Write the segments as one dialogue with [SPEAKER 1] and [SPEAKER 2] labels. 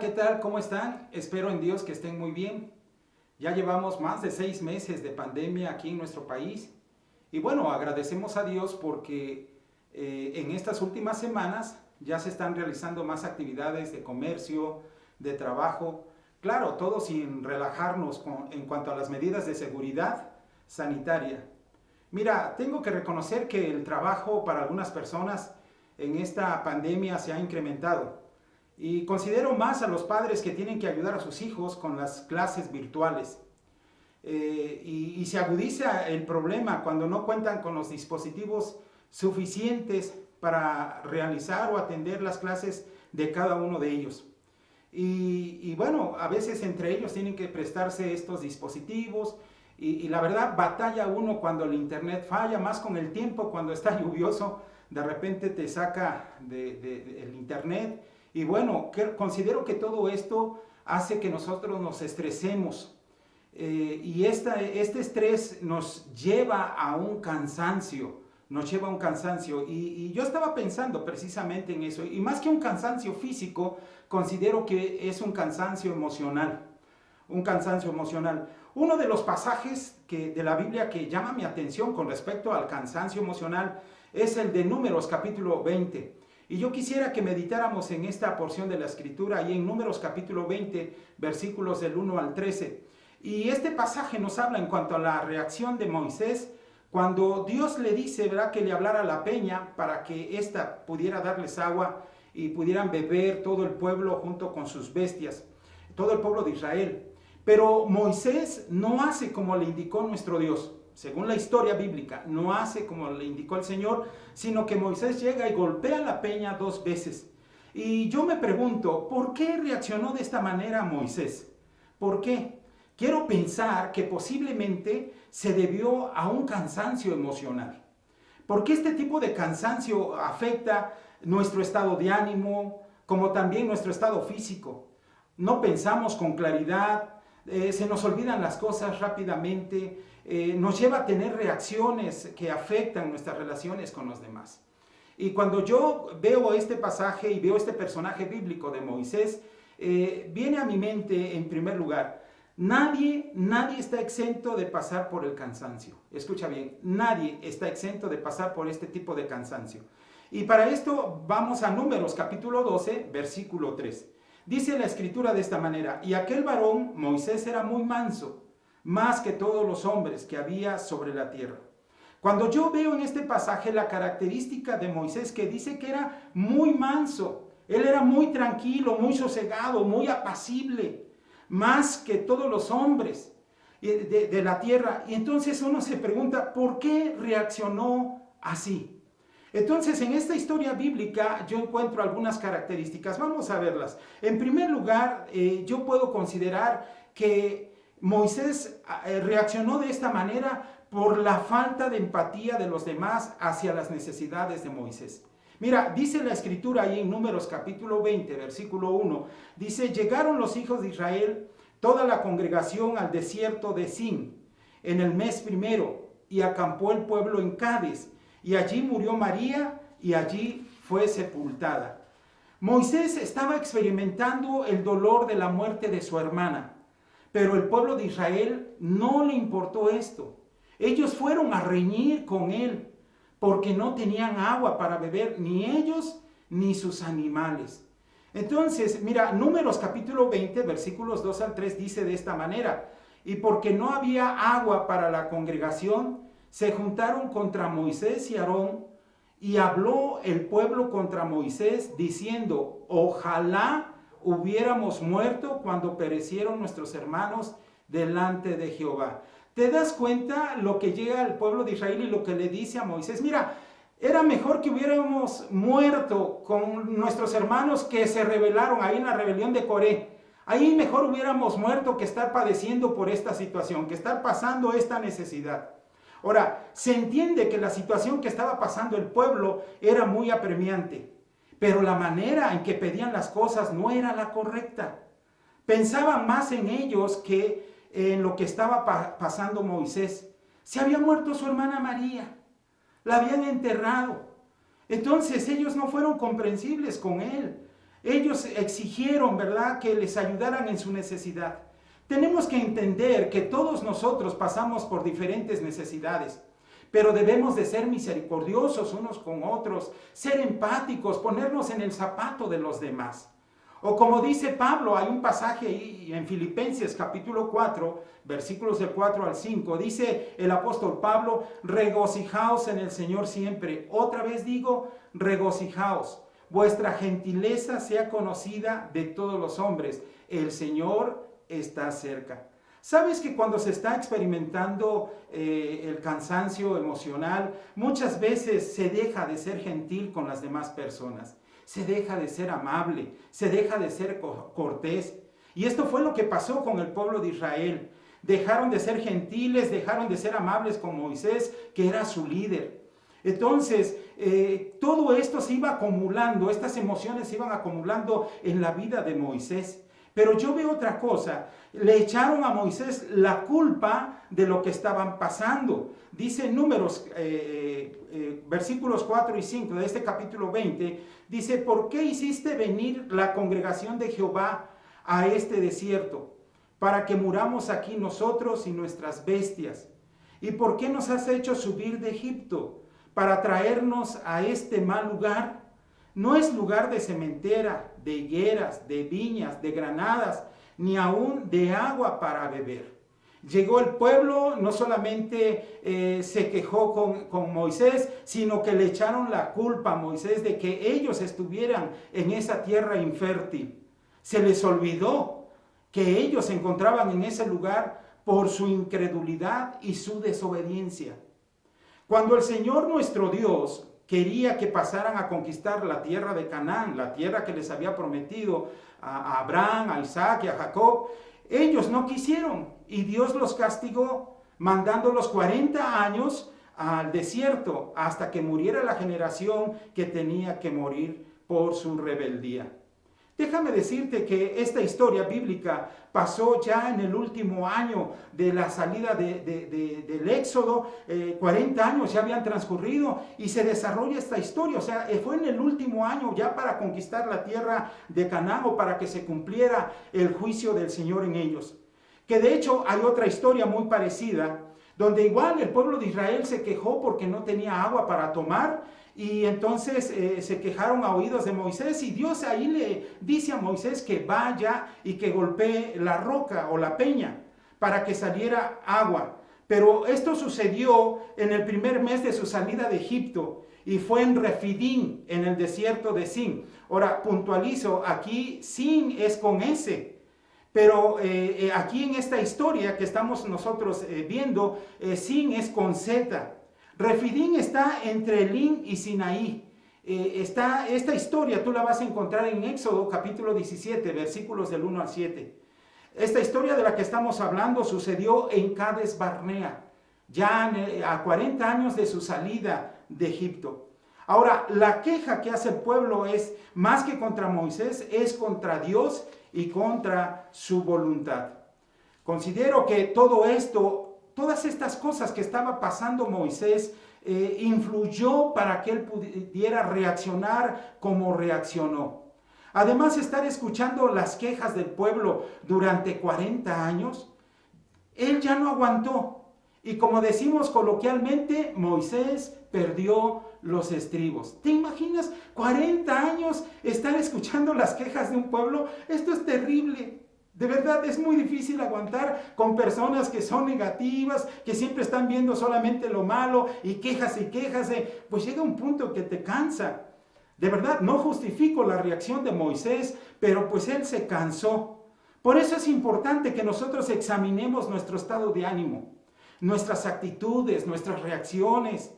[SPEAKER 1] ¿qué tal? ¿Cómo están? Espero en Dios que estén muy bien. Ya llevamos más de 6 meses de pandemia aquí en nuestro país. Y bueno, agradecemos a Dios porque en estas últimas semanas ya se están realizando más actividades de comercio, de trabajo. Claro, todo sin relajarnos en cuanto a las medidas de seguridad sanitaria. Mira, tengo que reconocer que el trabajo para algunas personas en esta pandemia se ha incrementado. Y considero más a los padres que tienen que ayudar a sus hijos con las clases virtuales. Y se agudiza el problema cuando no cuentan con los dispositivos suficientes para realizar o atender las clases de cada uno de ellos. Y bueno, a veces entre ellos tienen que prestarse estos dispositivos y la verdad batalla uno cuando el internet falla, más con el tiempo, cuando está lluvioso, de repente te saca el internet. Y bueno, considero que todo esto hace que nosotros nos estresemos. Y este estrés nos lleva a un cansancio, y yo estaba pensando precisamente en eso, y más que un cansancio físico, considero que es un cansancio emocional, Uno de los pasajes de la Biblia que llama mi atención con respecto al cansancio emocional es el de Números capítulo 20. Y yo quisiera que meditáramos en esta porción de la Escritura y en Números capítulo 20, versículos del 1 al 13. Y este pasaje nos habla en cuanto a la reacción de Moisés cuando Dios le dice, ¿verdad?, que le hablara a la peña para que ésta pudiera darles agua y pudieran beber todo el pueblo junto con sus bestias, todo el pueblo de Israel. Pero Moisés no hace como le indicó nuestro Dios. Según la historia bíblica, no hace como le indicó el Señor, sino que Moisés llega y golpea la peña 2 veces. Y yo me pregunto, ¿por qué reaccionó de esta manera Moisés? ¿Por qué? Quiero pensar que posiblemente se debió a un cansancio emocional. Porque este tipo de cansancio afecta nuestro estado de ánimo, como también nuestro estado físico. No pensamos con claridad, se nos olvidan las cosas rápidamente, nos lleva a tener reacciones que afectan nuestras relaciones con los demás. Y cuando yo veo este pasaje y veo este personaje bíblico de Moisés, viene a mi mente en primer lugar, nadie está exento de pasar por el cansancio. Escucha bien, nadie está exento de pasar por este tipo de cansancio. Y para esto vamos a Números capítulo 12, versículo 3. Dice la escritura de esta manera, y aquel varón, Moisés, era muy manso, más que todos los hombres que había sobre la tierra. Cuando yo veo en este pasaje la característica de Moisés que dice que era muy manso, él era muy tranquilo, muy sosegado, muy apacible, más que todos los hombres de la tierra. Y entonces uno se pregunta, ¿por qué reaccionó así? Entonces, en esta historia bíblica yo encuentro algunas características. Vamos a verlas. En primer lugar, yo puedo considerar que Moisés reaccionó de esta manera por la falta de empatía de los demás hacia las necesidades de Moisés. Mira, dice la escritura ahí en Números capítulo 20, versículo 1, dice, llegaron los hijos de Israel, toda la congregación al desierto de Zin, en el mes primero, y acampó el pueblo en Cades, y allí murió María, y allí fue sepultada. Moisés estaba experimentando el dolor de la muerte de su hermana, pero el pueblo de Israel no le importó esto. Ellos fueron a reñir con él, porque no tenían agua para beber, ni ellos ni sus animales. Entonces, mira, Números capítulo 20, versículos 2 al 3 dice de esta manera, y porque no había agua para la congregación, se juntaron contra Moisés y Aarón, y habló el pueblo contra Moisés, diciendo, ojalá hubiéramos muerto cuando perecieron nuestros hermanos delante de Jehová. ¿Te das cuenta lo que llega al pueblo de Israel y lo que le dice a Moisés? Mira, era mejor que hubiéramos muerto con nuestros hermanos que se rebelaron ahí en la rebelión de Coré. Ahí mejor hubiéramos muerto que estar padeciendo por esta situación, que estar pasando esta necesidad. Ahora, se entiende que la situación que estaba pasando el pueblo era muy apremiante, pero la manera en que pedían las cosas no era la correcta. Pensaban más en ellos que en lo que estaba pasando Moisés. Se había muerto su hermana María, la habían enterrado. Entonces ellos no fueron comprensibles con él. Ellos exigieron, ¿verdad?, que les ayudaran en su necesidad. Tenemos que entender que todos nosotros pasamos por diferentes necesidades, pero debemos de ser misericordiosos unos con otros, ser empáticos, ponernos en el zapato de los demás. O como dice Pablo, hay un pasaje ahí en Filipenses capítulo 4, versículos del 4 al 5, dice el apóstol Pablo: regocijaos en el Señor siempre. Otra vez digo, regocijaos. Vuestra gentileza sea conocida de todos los hombres. El Señor está cerca. ¿Sabes que cuando se está experimentando el cansancio emocional, muchas veces se deja de ser gentil con las demás personas? Se deja de ser amable, se deja de ser cortés. Y esto fue lo que pasó con el pueblo de Israel. Dejaron de ser gentiles, dejaron de ser amables con Moisés, que era su líder. Entonces, todo esto se iba acumulando, estas emociones se iban acumulando en la vida de Moisés. Pero yo veo otra cosa, le echaron a Moisés la culpa de lo que estaban pasando. Dice en Números, versículos 4 y 5 de este capítulo 20, dice: ¿por qué hiciste venir la congregación de Jehová a este desierto? Para que muramos aquí nosotros y nuestras bestias. ¿Y por qué nos has hecho subir de Egipto? Para traernos a este mal lugar. No es lugar de sementera, de higueras, de viñas, de granadas, ni aún de agua para beber. Llegó el pueblo, no solamente se quejó con Moisés, sino que le echaron la culpa a Moisés de que ellos estuvieran en esa tierra infértil. Se les olvidó que ellos se encontraban en ese lugar por su incredulidad y su desobediencia. Cuando el Señor nuestro Dios quería que pasaran a conquistar la tierra de Canaán, la tierra que les había prometido a Abraham, a Isaac y a Jacob, ellos no quisieron y Dios los castigó, mandándolos 40 años al desierto hasta que muriera la generación que tenía que morir por su rebeldía. Déjame decirte que esta historia bíblica pasó ya en el último año de la salida del Éxodo. 40 años ya habían transcurrido y se desarrolla esta historia. O sea, fue en el último año ya para conquistar la tierra de Canaán, o para que se cumpliera el juicio del Señor en ellos. Que de hecho hay otra historia muy parecida, donde igual el pueblo de Israel se quejó porque no tenía agua para tomar. Y entonces se quejaron a oídos de Moisés, y Dios ahí le dice a Moisés que vaya y que golpee la roca o la peña para que saliera agua. Pero esto sucedió en el primer mes de su salida de Egipto y fue en Refidim, en el desierto de Sin. Ahora puntualizo, aquí Sin es con S. Pero aquí en esta historia que estamos nosotros viendo, Sin es con Z. Refidim está entre Elim y Sinaí. Esta historia tú la vas a encontrar en Éxodo capítulo 17, versículos del 1 al 7. Esta historia de la que estamos hablando sucedió en Cades Barnea, ya a 40 años de su salida de Egipto. Ahora, la queja que hace el pueblo es, más que contra Moisés, es contra Dios y contra su voluntad. Considero que todo esto, todas estas cosas que estaba pasando Moisés, influyó para que él pudiera reaccionar como reaccionó. Además, estar escuchando las quejas del pueblo durante 40 años, él ya no aguantó. Y como decimos coloquialmente, Moisés perdió los estribos. ¿Te imaginas 40 años estar escuchando las quejas de un pueblo? Esto es terrible. De verdad es muy difícil aguantar con personas que son negativas, que siempre están viendo solamente lo malo y quéjase y quéjase. Pues llega un punto que te cansa. De verdad, no justifico la reacción de Moisés, pero pues él se cansó. Por eso es importante que nosotros examinemos nuestro estado de ánimo, nuestras actitudes, nuestras reacciones.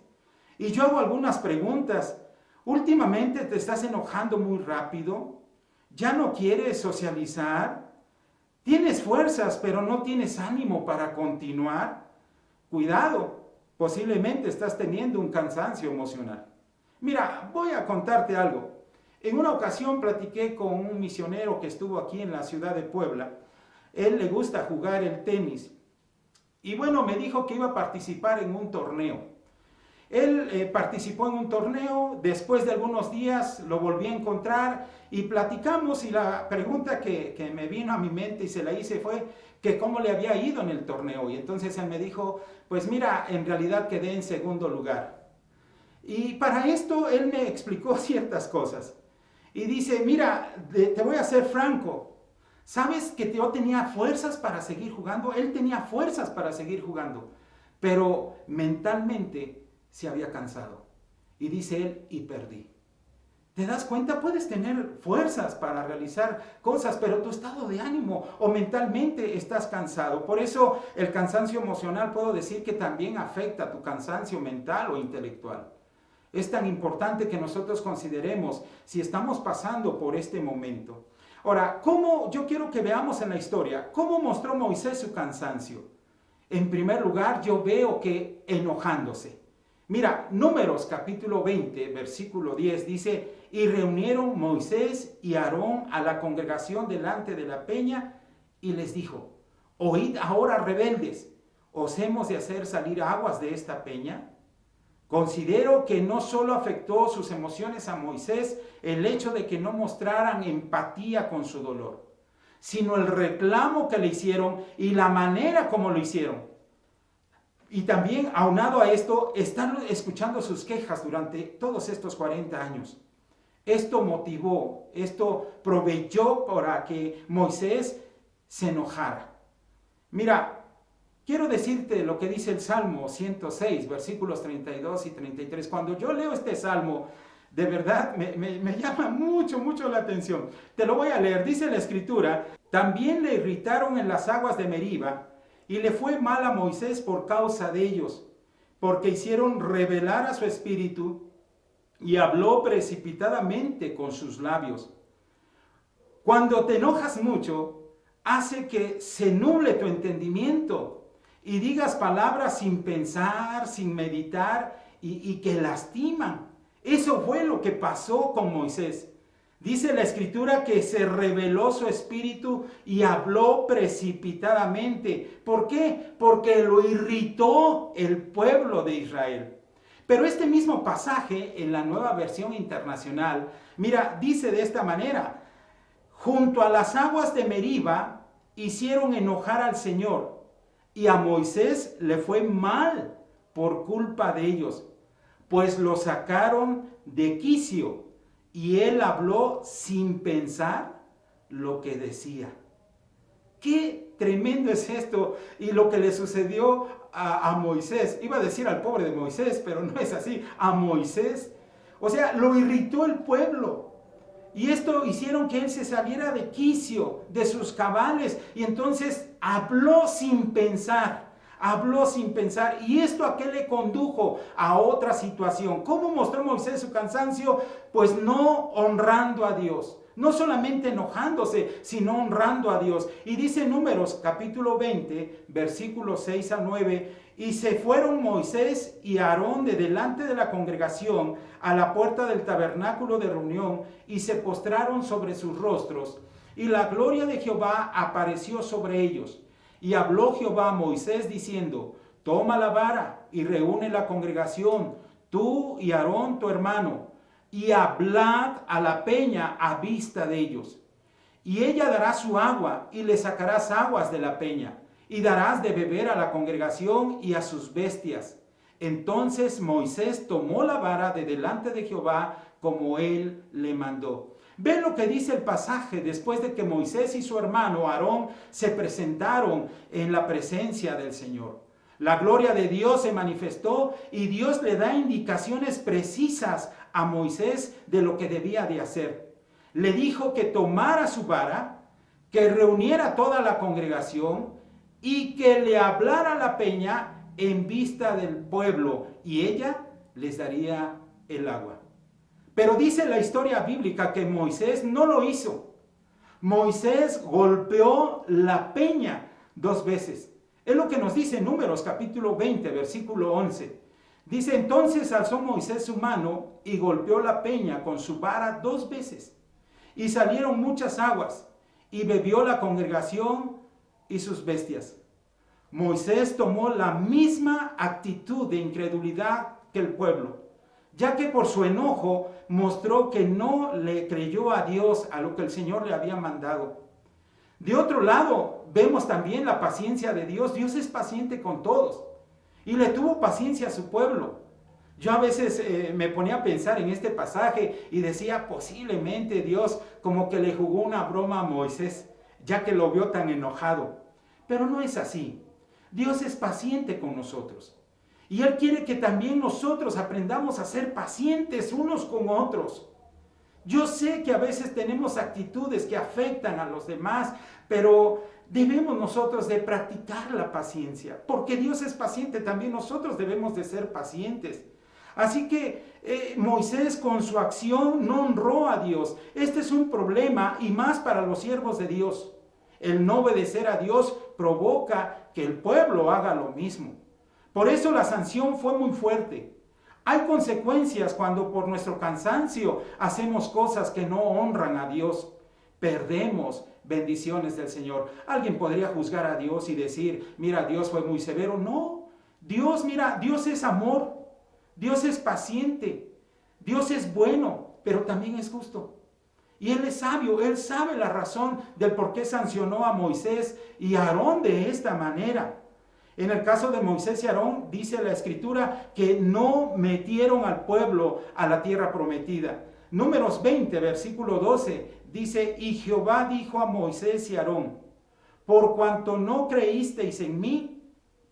[SPEAKER 1] Y yo hago algunas preguntas. ¿Últimamente te estás enojando muy rápido? ¿Ya no quieres socializar? ¿Tienes fuerzas pero no tienes ánimo para continuar? Cuidado, posiblemente estás teniendo un cansancio emocional. Mira, voy a contarte algo. En una ocasión platiqué con un misionero que estuvo aquí en la ciudad de Puebla. Él le gusta jugar el tenis. Y bueno, me dijo que iba a participar en un torneo. Él participó en un torneo, después de algunos días lo volví a encontrar y platicamos, y la pregunta que me vino a mi mente y se la hice fue que cómo le había ido en el torneo. Y entonces él me dijo, pues mira, en realidad quedé en segundo lugar. Y para esto él me explicó ciertas cosas. Y dice, mira, te voy a ser franco. ¿Sabes que yo tenía fuerzas para seguir jugando? Él tenía fuerzas para seguir jugando, pero mentalmente se había cansado. Y dice él, y perdí. ¿Te das cuenta? Puedes tener fuerzas para realizar cosas, pero tu estado de ánimo o mentalmente estás cansado. Por eso el cansancio emocional puedo decir que también afecta tu cansancio mental o intelectual. Es tan importante que nosotros consideremos si estamos pasando por este momento. Ahora, yo quiero que veamos en la historia, ¿cómo mostró Moisés su cansancio? En primer lugar, yo veo que enojándose. Mira, Números capítulo 20, versículo 10 dice, y reunieron Moisés y Aarón a la congregación delante de la peña y les dijo, oíd ahora rebeldes, ¿os hemos de hacer salir aguas de esta peña? Considero que no solo afectó sus emociones a Moisés el hecho de que no mostraran empatía con su dolor, sino el reclamo que le hicieron y la manera como lo hicieron. Y también, aunado a esto, están escuchando sus quejas durante todos estos 40 años. Esto motivó, esto proveyó para que Moisés se enojara. Mira, quiero decirte lo que dice el Salmo 106, versículos 32 y 33. Cuando yo leo este Salmo, de verdad me llama mucho la atención. Te lo voy a leer. Dice la Escritura, también le irritaron en las aguas de Meriba, y le fue mal a Moisés por causa de ellos, porque hicieron rebelar a su espíritu y habló precipitadamente con sus labios. Cuando te enojas mucho, hace que se nuble tu entendimiento y digas palabras sin pensar, sin meditar y que lastiman. Eso fue lo que pasó con Moisés. Dice la Escritura que se rebeló su espíritu y habló precipitadamente. ¿Por qué? Porque lo irritó el pueblo de Israel. Pero este mismo pasaje en la Nueva Versión Internacional, mira, dice de esta manera, junto a las aguas de Meriba hicieron enojar al Señor y a Moisés le fue mal por culpa de ellos, pues lo sacaron de quicio. Y él habló sin pensar lo que decía. Qué tremendo es esto y lo que le sucedió a Moisés. Iba a decir al pobre de Moisés, pero no es así. A Moisés. O sea, lo irritó el pueblo. Y esto hicieron que él se saliera de quicio, de sus cabales. Y entonces habló sin pensar. Habló sin pensar. ¿Y esto a qué le condujo? A otra situación. ¿Cómo mostró Moisés su cansancio? Pues no honrando a Dios. No solamente enojándose, sino honrando a Dios. Y dice Números capítulo 20, versículos 6 a 9. Y se fueron Moisés y Aarón de delante de la congregación a la puerta del tabernáculo de reunión y se postraron sobre sus rostros. Y la gloria de Jehová apareció sobre ellos. Y habló Jehová a Moisés diciendo, toma la vara y reúne la congregación, tú y Aarón tu hermano, y hablad a la peña a vista de ellos. Y ella dará su agua y le sacarás aguas de la peña, y darás de beber a la congregación y a sus bestias. Entonces Moisés tomó la vara de delante de Jehová como él le mandó. Ve lo que dice el pasaje después de que Moisés y su hermano Aarón se presentaron en la presencia del Señor. La gloria de Dios se manifestó y Dios le da indicaciones precisas a Moisés de lo que debía de hacer. Le dijo que tomara su vara, que reuniera toda la congregación y que le hablara a la peña en vista del pueblo y ella les daría el agua. Pero dice la historia bíblica que Moisés no lo hizo. Moisés golpeó la peña 2 veces. Es lo que nos dice Números capítulo 20, versículo 11. Dice, entonces alzó Moisés su mano y golpeó la peña con su vara 2 veces. Y salieron muchas aguas y bebió la congregación y sus bestias. Moisés tomó la misma actitud de incredulidad que el pueblo, ya que por su enojo mostró que no le creyó a Dios a lo que el Señor le había mandado. De otro lado, vemos también la paciencia de Dios. Dios es paciente con todos y le tuvo paciencia a su pueblo. Yo a veces me ponía a pensar en este pasaje y decía, posiblemente Dios como que le jugó una broma a Moisés, ya que lo vio tan enojado. Pero no es así. Dios es paciente con nosotros. Y Él quiere que también nosotros aprendamos a ser pacientes unos con otros. Yo sé que a veces tenemos actitudes que afectan a los demás, pero debemos nosotros de practicar la paciencia. Porque Dios es paciente, también nosotros debemos de ser pacientes. Así que Moisés con su acción no honró a Dios. Este es un problema y más para los siervos de Dios. El no obedecer a Dios provoca que el pueblo haga lo mismo. Por eso la sanción fue muy fuerte. Hay consecuencias cuando por nuestro cansancio hacemos cosas que no honran a Dios. Perdemos bendiciones del Señor. Alguien podría juzgar a Dios y decir, mira, Dios fue muy severo. No, Dios, mira, Dios es amor. Dios es paciente. Dios es bueno, pero también es justo. Y Él es sabio, Él sabe la razón del por qué sancionó a Moisés y a Aarón de esta manera. En el caso de Moisés y Aarón, dice la Escritura que no metieron al pueblo a la tierra prometida. Números 20, versículo 12, dice, y Jehová dijo a Moisés y Aarón, por cuanto no creísteis en mí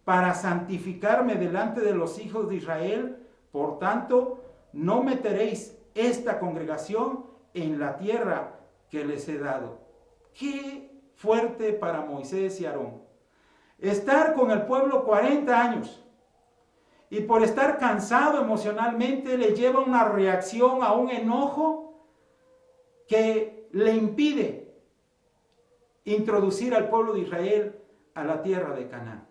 [SPEAKER 1] para santificarme delante de los hijos de Israel, por tanto, no meteréis esta congregación en la tierra que les he dado. Qué fuerte para Moisés y Aarón. Estar con el pueblo 40 años y por estar cansado emocionalmente le lleva una reacción a un enojo que le impide introducir al pueblo de Israel a la tierra de Canaán.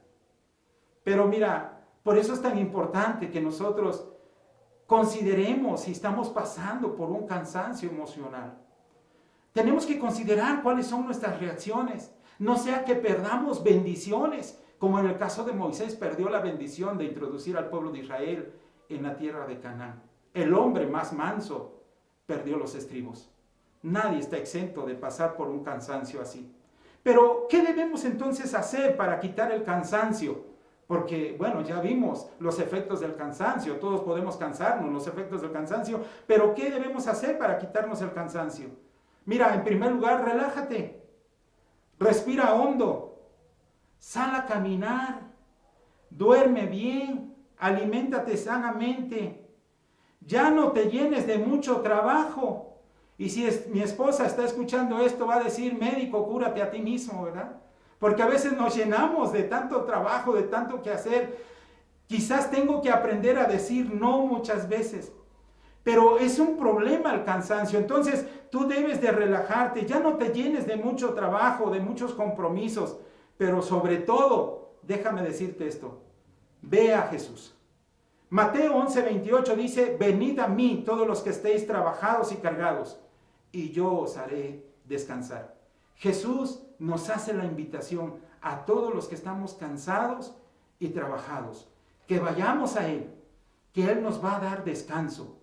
[SPEAKER 1] Pero mira, por eso es tan importante que nosotros consideremos si estamos pasando por un cansancio emocional. Tenemos que considerar cuáles son nuestras reacciones. No sea que perdamos bendiciones, como en el caso de Moisés perdió la bendición de introducir al pueblo de Israel en la tierra de Canaán. El hombre más manso perdió los estribos. Nadie está exento de pasar por un cansancio así. Pero, ¿qué debemos entonces hacer para quitar el cansancio? Porque, bueno, ya vimos los efectos del cansancio. Todos podemos cansarnos, los efectos del cansancio. Pero, ¿qué debemos hacer para quitarnos el cansancio? Mira, en primer lugar, relájate. Respira hondo, sal a caminar, duerme bien, aliméntate sanamente, ya no te llenes de mucho trabajo. Y si mi esposa está escuchando esto, va a decir, médico, cúrate a ti mismo, ¿verdad? Porque a veces nos llenamos de tanto trabajo, de tanto que hacer. Quizás tengo que aprender a decir no muchas veces. Pero es un problema el cansancio, entonces tú debes de relajarte, ya no te llenes de mucho trabajo, de muchos compromisos, pero sobre todo, déjame decirte esto, ve a Jesús. Mateo 11:28 dice, venid a mí todos los que estéis trabajados y cargados, y yo os haré descansar. Jesús nos hace la invitación a todos los que estamos cansados y trabajados, que vayamos a Él, que Él nos va a dar descanso.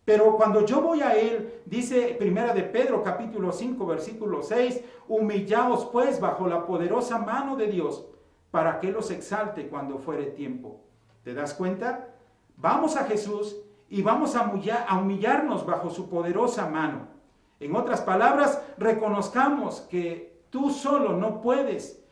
[SPEAKER 1] Pero cuando yo voy a Él, dice Primera de Pedro capítulo 5 versículo 6, humillaos pues bajo la poderosa mano de Dios, para que Él los exalte cuando fuere tiempo. ¿Te das cuenta? Vamos a Jesús y vamos a humillarnos bajo su poderosa mano. En otras palabras, reconozcamos que tú solo no puedes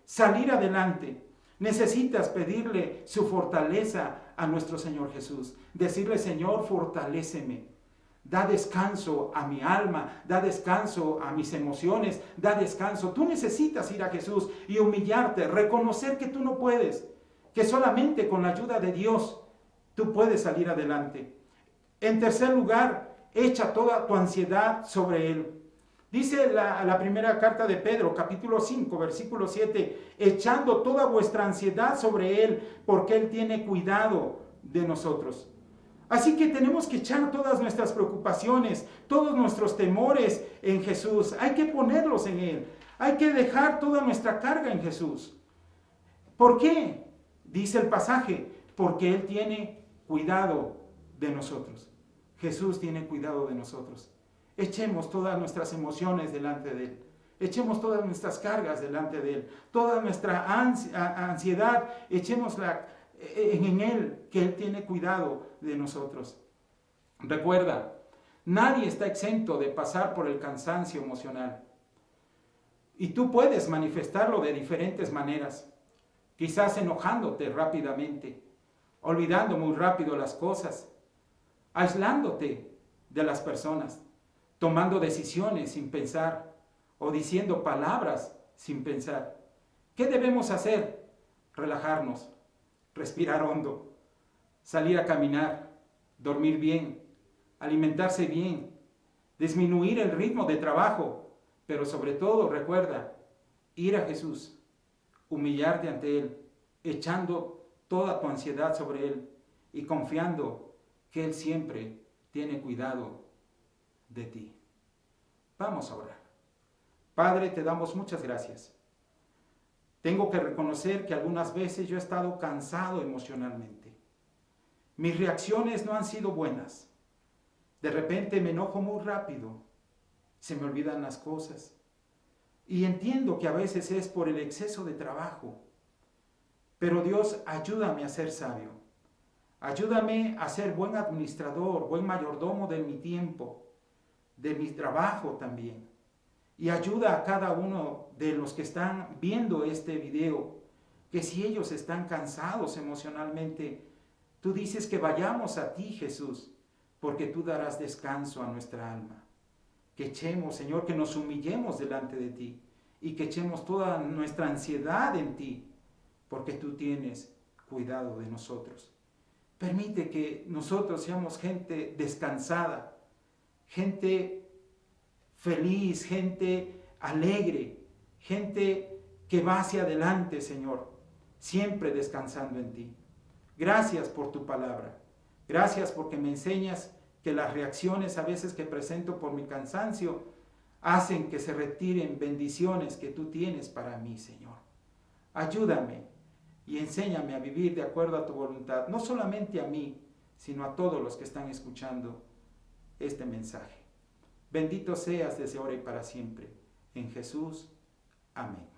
[SPEAKER 1] salir adelante. Necesitas pedirle su fortaleza a nuestro Señor Jesús. Decirle, Señor, fortaléceme. Da descanso a mi alma, da descanso a mis emociones, da descanso. Tú necesitas ir a Jesús y humillarte, reconocer que tú no puedes, que solamente con la ayuda de Dios tú puedes salir adelante. En tercer lugar, echa toda tu ansiedad sobre Él. Dice la primera carta de Pedro, capítulo 5, versículo 7, echando toda vuestra ansiedad sobre Él, porque Él tiene cuidado de nosotros. Así que tenemos que echar todas nuestras preocupaciones, todos nuestros temores en Jesús. Hay que ponerlos en Él. Hay que dejar toda nuestra carga en Jesús. ¿Por qué? Dice el pasaje, porque Él tiene cuidado de nosotros. Jesús tiene cuidado de nosotros. Echemos todas nuestras emociones delante de Él. Echemos todas nuestras cargas delante de Él. Toda nuestra ansiedad, echémosla en Él, que Él tiene cuidado de nosotros. Recuerda, nadie está exento de pasar por el cansancio emocional. Y tú puedes manifestarlo de diferentes maneras. Quizás enojándote rápidamente, olvidando muy rápido las cosas, aislándote de las personas, tomando decisiones sin pensar o diciendo palabras sin pensar. ¿Qué debemos hacer? Relajarnos, respirar hondo, salir a caminar, dormir bien, alimentarse bien, disminuir el ritmo de trabajo, pero sobre todo recuerda, ir a Jesús, humillarte ante Él, echando toda tu ansiedad sobre Él y confiando que Él siempre tiene cuidado de ti. Vamos a orar. Padre, te damos muchas gracias. Tengo que reconocer que algunas veces yo he estado cansado emocionalmente. Mis reacciones no han sido buenas. De repente me enojo muy rápido. Se me olvidan las cosas. Y entiendo que a veces es por el exceso de trabajo. Pero Dios, ayúdame a ser sabio. Ayúdame a ser buen administrador, buen mayordomo de mi tiempo, de mi trabajo también. Y ayuda a cada uno de los que están viendo este video, que si ellos están cansados emocionalmente, tú dices que vayamos a ti, Jesús, porque tú darás descanso a nuestra alma. Que echemos, Señor, que nos humillemos delante de ti y que echemos toda nuestra ansiedad en ti, porque tú tienes cuidado de nosotros. Permite que nosotros seamos gente descansada, gente feliz, gente alegre, gente que va hacia adelante, Señor, siempre descansando en ti. Gracias por tu palabra. Gracias porque me enseñas que las reacciones a veces que presento por mi cansancio hacen que se retiren bendiciones que tú tienes para mí, Señor. Ayúdame y enséñame a vivir de acuerdo a tu voluntad, no solamente a mí, sino a todos los que están escuchando este mensaje. Bendito seas desde ahora y para siempre. En Jesús. Amén.